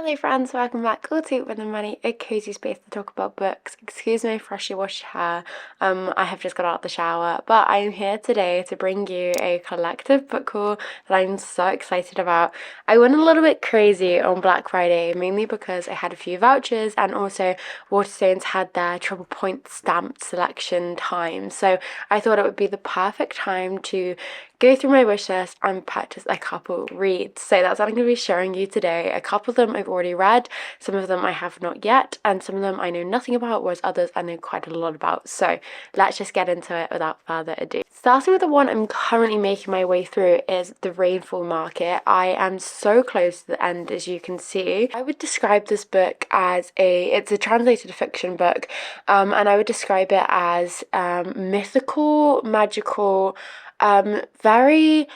Hello friends, welcome back or to woodlandbunny, a cozy space to talk about books. Excuse my freshly washed hair, I have just got out of the shower, but I am here today to bring you a collective book haul that I'm so excited about. I went a little bit crazy on Black Friday, mainly because I had a few vouchers and also Waterstones had their triple point stamped selection time, so I thought it would be the perfect time to go through my wish list and purchase a couple reads. So that's what I'm going to be showing you today. A couple of them I've already read, some of them I have not yet, and some of them I know nothing about, whereas others I know quite a lot about. So let's just get into it without further ado. Starting with the one I'm currently making my way through is The Rainfall Market. I am so close to the end, as you can see. I would describe this book as it's a translated fiction book, and I would describe it as mythical, magical, very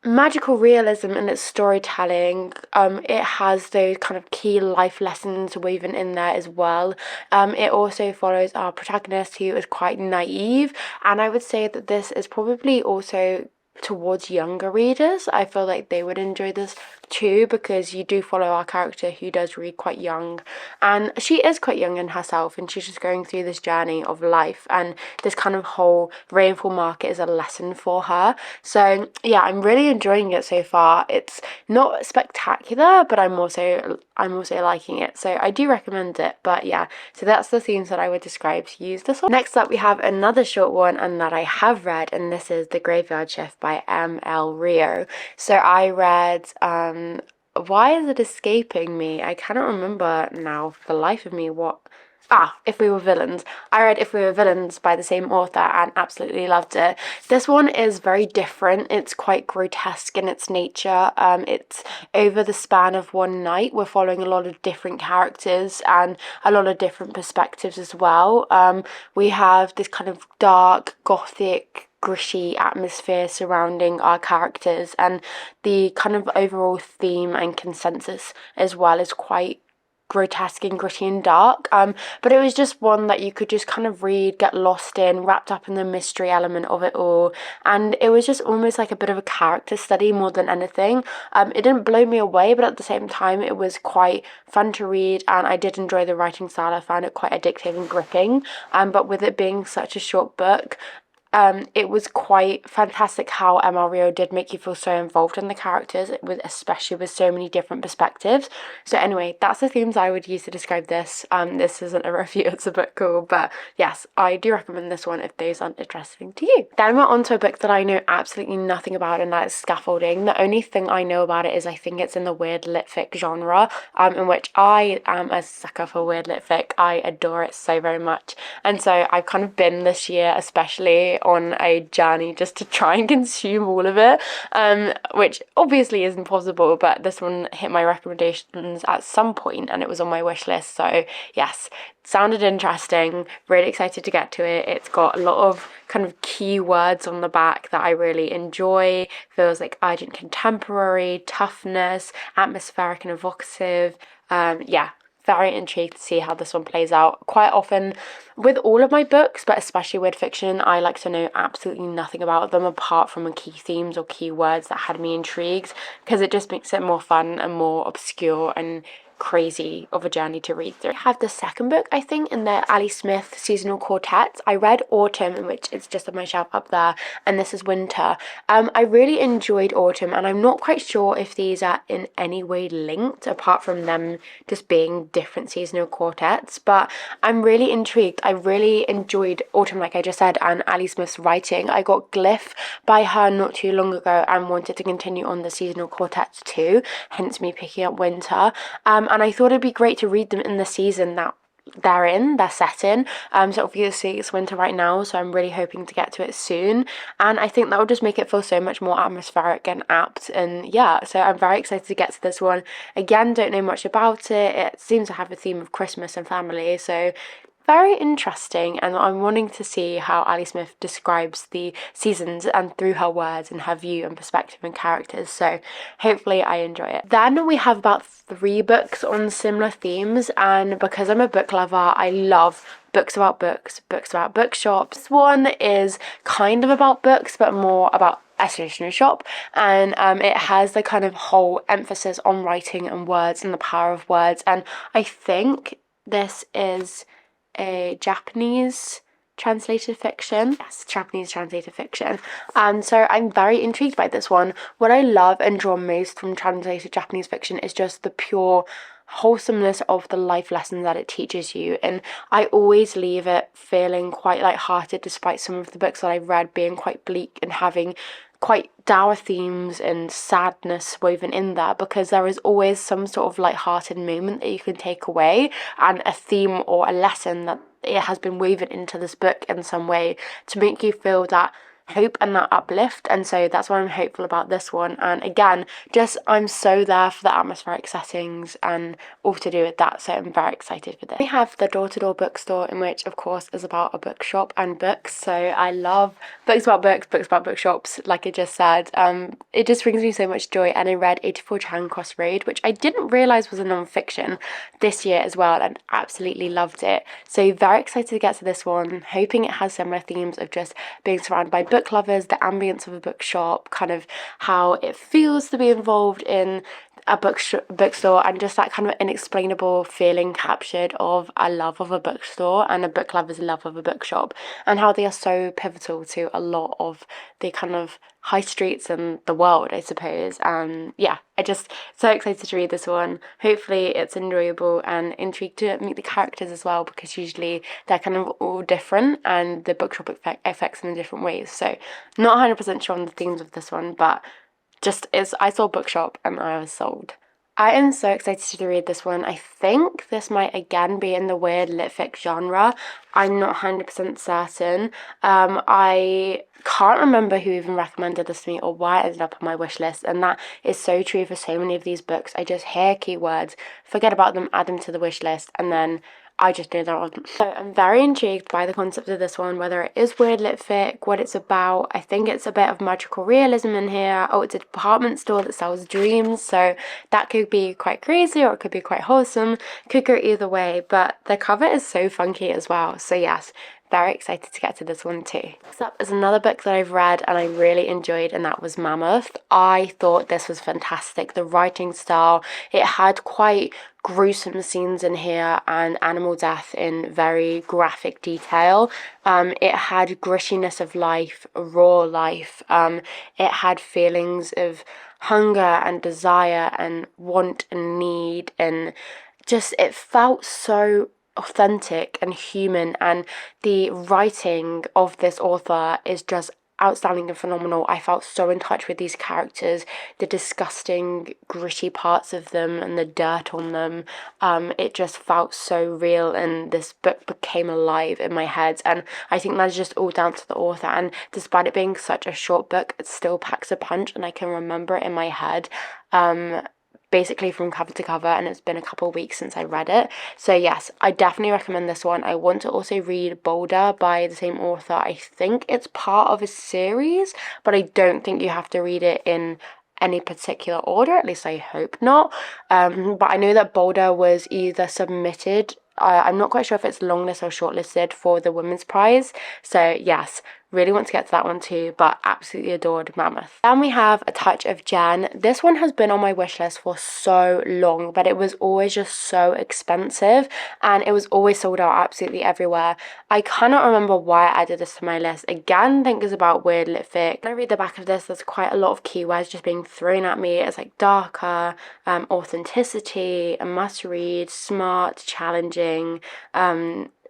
magical realism in its storytelling. It has those kind of key life lessons woven in there as well. It also follows our protagonist, who is quite naive, and I would say that this is probably also towards younger readers. I feel like they would enjoy this too, because you do follow our character who does read quite young, and she is quite young in herself, and she's just going through this journey of life, and this kind of whole rainfall market is a lesson for her. So yeah, I'm really enjoying it so far. It's not spectacular, but I'm also liking it, so I do recommend it. But yeah, so that's the themes that I would describe to use this one. Next up we have another short one, and that I have read, and this is The Graveyard Shift by M.L. Rio. So I read why is it escaping me? I cannot remember now for the life of me what... If We Were Villains. I read If We Were Villains by the same author and absolutely loved it. This one is very different. It's quite grotesque in its nature. It's over the span of one night. We're following a lot of different characters and a lot of different perspectives as well. We have this kind of dark, gothic, gritty atmosphere surrounding our characters, and the kind of overall theme and consensus as well is quite grotesque and gritty and dark, but it was just one that you could just kind of read, get lost in, wrapped up in the mystery element of it all, and it was just almost like a bit of a character study more than anything. It didn't blow me away, but at the same time it was quite fun to read, and I did enjoy the writing style. I found it quite addictive and gripping, but with it being such a short book, it was quite fantastic how M.L. Rio did make you feel so involved in the characters, especially with so many different perspectives. So anyway, that's the themes I would use to describe this. This isn't a review, it's a book haul, but yes, I do recommend this one if those aren't interesting to you. Then we're on to a book that I know absolutely nothing about, and that is Scaffolding. The only thing I know about it is I think it's in the weird lit fic genre, in which I am a sucker for weird lit fic. I adore it so very much, and so I've kind of been this year especially on a journey just to try and consume all of it, which obviously isn't possible, but this one hit my recommendations at some point and it was on my wish list. So yes, sounded interesting, really excited to get to it. It's got a lot of kind of key words on the back that I really enjoy. Feels like urgent contemporary, toughness, atmospheric and evocative. Yeah, very intrigued to see how this one plays out. Quite often with all of my books, but especially with fiction, I like to know absolutely nothing about them apart from key themes or key words that had me intrigued, because it just makes it more fun and more obscure and crazy of a journey to read through. I have the second book, I think, in the Ali Smith seasonal quartets. I read Autumn, in which it's just on my shelf up there, and this is Winter. I really enjoyed Autumn, and I'm not quite sure if these are in any way linked apart from them just being different seasonal quartets, but I'm really intrigued. I really enjoyed Autumn, like I just said, and Ali Smith's writing. I got Glyph by her not too long ago and wanted to continue on the seasonal quartets too, hence me picking up Winter. And I thought it'd be great to read them in the season that they're set in. So obviously it's winter right now, so I'm really hoping to get to it soon, and I think that will just make it feel so much more atmospheric and apt. And yeah, so I'm very excited to get to this one. Again, don't know much about it. It seems to have a theme of Christmas and family, so very interesting, and I'm wanting to see how Ali Smith describes the seasons and through her words and her view and perspective and characters, so hopefully I enjoy it. Then we have about 3 books on similar themes, and because I'm a book lover, I love books about books, books about bookshops. This one is kind of about books, but more about a stationery shop, and it has the kind of whole emphasis on writing and words and the power of words. And I think this is a Japanese translated fiction. Yes, Japanese translated fiction. And so I'm very intrigued by this one. What I love and draw most from translated Japanese fiction is just the pure wholesomeness of the life lessons that it teaches you, and I always leave it feeling quite light-hearted, despite some of the books that I've read being quite bleak and having quite dour themes and sadness woven in there, because there is always some sort of light-hearted moment that you can take away, and a theme or a lesson that it has been woven into this book in some way to make you feel that hope and that uplift. And so that's why I'm hopeful about this one. And again, just I'm so there for the atmospheric settings and all to do with that, so I'm very excited for this. We have the door-to-door bookstore, in which of course is about a bookshop and books. So I love books about books, books about bookshops, like I just said. It just brings me so much joy. And I read 84 Charing Cross Road, which I didn't realise was a non-fiction, this year as well, and absolutely loved it. So very excited to get to this one, hoping it has similar themes of just being surrounded by book lovers, the ambience of a bookshop, kind of how it feels to be involved in a bookstore, and just that kind of inexplainable feeling captured of a love of a bookstore and a book lover's love of a bookshop, and how they are so pivotal to a lot of the kind of high streets and the world, I suppose. Yeah, I just so excited to read this one. Hopefully it's enjoyable, and intrigued to meet the characters as well, because usually they're kind of all different and the bookshop affects them in different ways. So not 100% sure on the themes of this one, but just is I saw bookshop and I was sold. I am so excited to read this one. I think this might again be in the weird lit fic genre. I'm not 100% certain. I can't remember who even recommended this to me or why it ended up on my wish list, and that is so true for so many of these books. I just hear keywords, forget about them, add them to the wish list, and then I just know that one. So I'm very intrigued by the concept of this one, whether it is weird lit fic, what it's about. I think it's a bit of magical realism in here. Oh, it's a department store that sells dreams, so that could be quite crazy or it could be quite wholesome. Could go either way, but the cover is so funky as well. So yes, very excited to get to this one too. Next up is another book that I've read and I really enjoyed, and that was Mammoth. I thought this was fantastic. The writing style, it had quite gruesome scenes in here and animal death in very graphic detail. It had grittiness of life, raw life. It had feelings of hunger and desire and want and need, and just it felt so authentic and human, and the writing of this author is just outstanding and phenomenal. I felt so in touch with these characters, the disgusting gritty parts of them and the dirt on them. It just felt so real, and this book became alive in my head, and I think that's just all down to the author. And despite it being such a short book, it still packs a punch, and I can remember it in my head basically from cover to cover, and it's been a couple of weeks since I read it. So yes, I definitely recommend this one. I want to also read Boulder by the same author. I think it's part of a series, but I don't think you have to read it in any particular order, at least I hope not. But I know that Boulder was either submitted, I'm not quite sure if it's longlist or shortlisted for the Women's Prize. So yes, really want to get to that one too, but absolutely adored Mammoth. Then we have A Touch of Jen. This one has been on my wish list for so long, but it was always just so expensive and it was always sold out absolutely everywhere. I cannot remember why I added this to my list. Again, I think it's about weird lit fic. When I read the back of this, there's quite a lot of keywords just being thrown at me. It's like darker, authenticity, a must read, smart, challenging,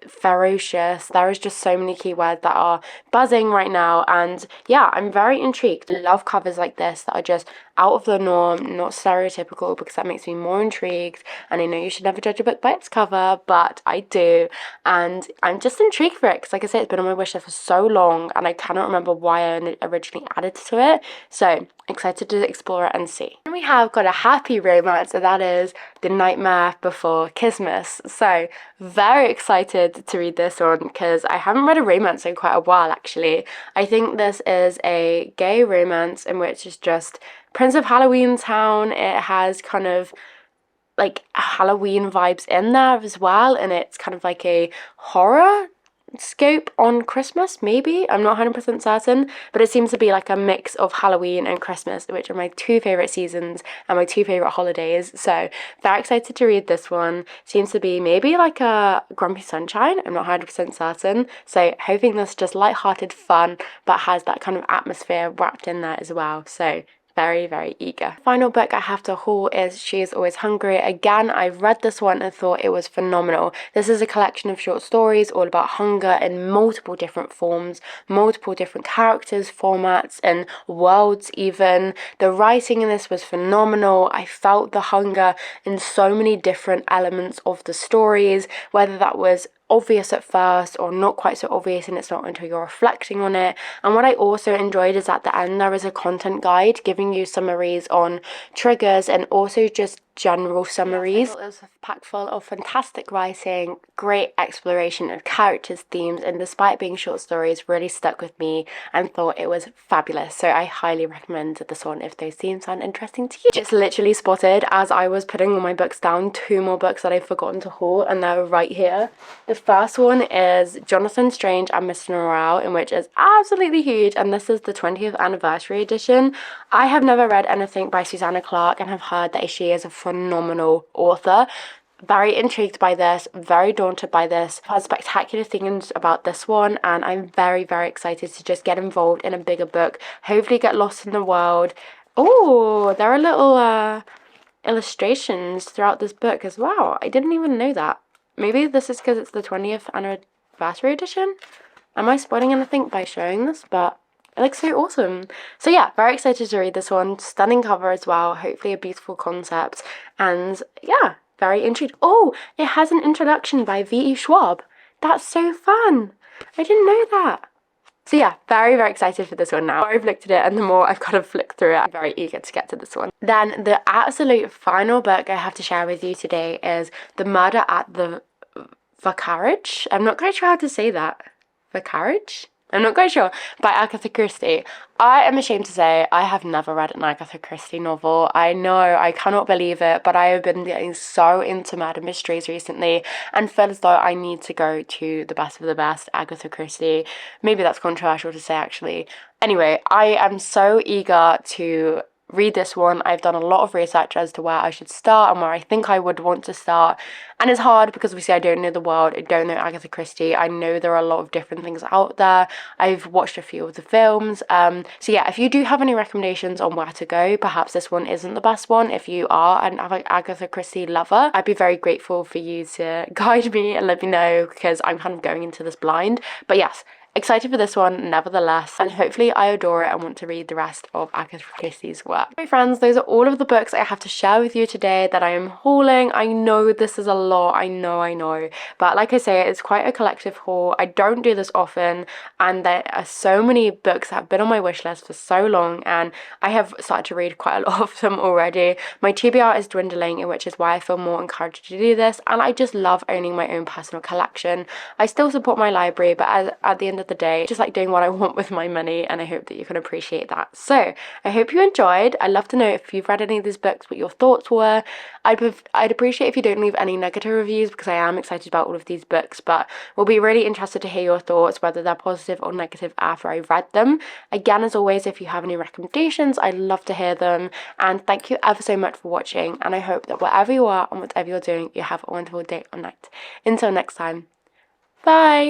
ferocious. There is just so many keywords that are buzzing right now, and yeah, I'm very intrigued. I love covers like this that are just out of the norm, not stereotypical, because that makes me more intrigued. And I know you should never judge a book by its cover, but I do, and I'm just intrigued for it because, like I said, it's been on my wish list for so long and I cannot remember why I originally added to it. So excited to explore it and see. And we have got a happy romance, and that is The Nightmare Before Christmas. So very excited to read this one because I haven't read a romance in quite a while actually. I think this is a gay romance in which it's just Prince of Halloween Town. It has kind of like Halloween vibes in there as well, and it's kind of like a horror scope on Christmas, maybe. I'm not 100% certain, but it seems to be like a mix of Halloween and Christmas, which are my two favourite seasons and my two favourite holidays. So very excited to read this one. Seems to be maybe like a Grumpy Sunshine. I'm not 100% certain. So hoping this is just light-hearted fun, but has that kind of atmosphere wrapped in there as well. So very, very eager. Final book I have to haul is She Is Always Hungry. Again, I've read this one and thought it was phenomenal. This is a collection of short stories all about hunger in multiple different forms, multiple different characters, formats, and worlds even. The writing in this was phenomenal. I felt the hunger in so many different elements of the stories, whether that was obvious at first or not quite so obvious, and it's not until you're reflecting on it. And what I also enjoyed is at the end there is a content guide giving you summaries on triggers and also just general summaries. It was packed full of fantastic writing, great exploration of characters, themes, and despite being short stories, really stuck with me and thought it was fabulous. So I highly recommend this one if those themes sound interesting to you. Just literally spotted as I was putting all my books down, two more books that I've forgotten to haul, and they're right here. The first one is Jonathan Strange and Mr. Morale, in which is absolutely huge, and this is the 20th anniversary edition. I have never read anything by Susanna Clarke and have heard that she is a phenomenal author. Very intrigued by this, very daunted by this. I've heard spectacular things about this one, and I'm very, very excited to just get involved in a bigger book, hopefully get lost in the world. Oh, there are little illustrations throughout this book as well. I didn't even know that. Maybe this is because it's the 20th anniversary edition. Am I spoiling anything by showing this? But it looks so awesome. So yeah, very excited to read this one. Stunning cover as well. Hopefully a beautiful concept. And yeah, very intrigued. Oh, it has an introduction by V.E. Schwab. That's so fun. I didn't know that. So yeah, very, very excited for this one now. The more I've looked at it and the more I've kind of flicked through it, I'm very eager to get to this one. Then the absolute final book I have to share with you today is The Murder at the Vicarage. I'm not quite sure how to say that. Vicarage? I'm not quite sure. By Agatha Christie. I am ashamed to say I have never read an Agatha Christie novel. I know, I cannot believe it, but I have been getting so into murder mysteries recently and feel as though I need to go to the best of the best Agatha Christie. Maybe that's controversial to say, actually. Anyway, I am so eager to read this one. I've done a lot of research as to where I should start and where I think I would want to start, and it's hard because obviously I don't know the world, I don't know Agatha Christie. I know there are a lot of different things out there. I've watched a few of the films, so yeah, if you do have any recommendations on where to go, perhaps this one isn't the best one. If you are an Agatha Christie lover, I'd be very grateful for you to guide me and let me know, because I'm kind of going into this blind. But yes, excited for this one nevertheless, and hopefully I adore it and want to read the rest of Agatha Christie's work. My friends, those are all of the books I have to share with you today that I am hauling. I know this is a lot, I know, but like I say, it's quite a collective haul. I don't do this often, and there are so many books that have been on my wish list for so long, and I have started to read quite a lot of them already. My TBR is dwindling, which is why I feel more encouraged to do this, and I just love owning my own personal collection. I still support my library, but at the end of the day, just like doing what I want with my money, and I hope that you can appreciate that. So I hope you enjoyed. I'd love to know if you've read any of these books, what your thoughts were. I'd appreciate if you don't leave any negative reviews, because I am excited about all of these books, but we'll be really interested to hear your thoughts, whether they're positive or negative, after I've read them. Again, as always, if you have any recommendations, I'd love to hear them, and thank you ever so much for watching, and I hope that wherever you are and whatever you're doing, you have a wonderful day or night. Until next time, bye!